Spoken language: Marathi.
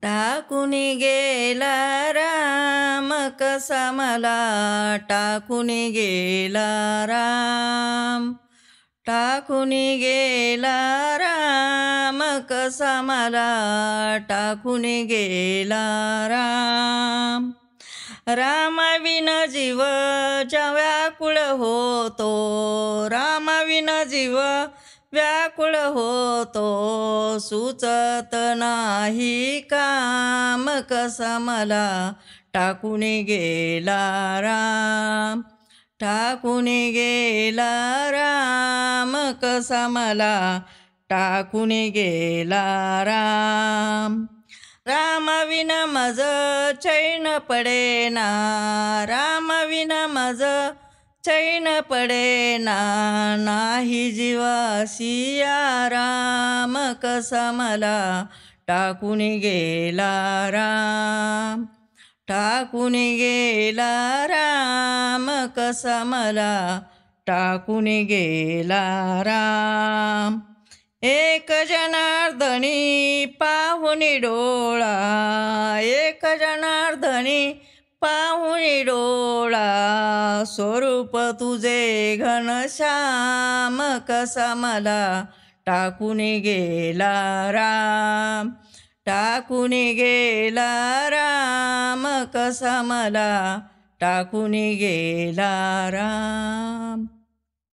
टाकून गेला राम कसा मला टाकून गेला राम टाकून गेला राम कसा मला टाकून गेला राम रामाविन जीव ज्या व्याकुळ होतो रामाविन जीव व्याकुळ होतो सुचत नाही काम कसा मला टाकून गेला राम टाकून गेला राम कसा मला टाकून गेला राम रामाविन मज चैन पडेना रामाविन मज चैन पडेना नाही जीवासी आराम कसा मला टाकून गेला राम टाकून गेला राम कसा मला टाकून गेला राम एक जनार्दनी पाहुनी डोळा एक जनार्दनी पाहुनी डोळा स्वरूप तुझे घनश्याम कसा मला टाकून गेला राम टाकून गेला राम कसा मला टाकून गेला राम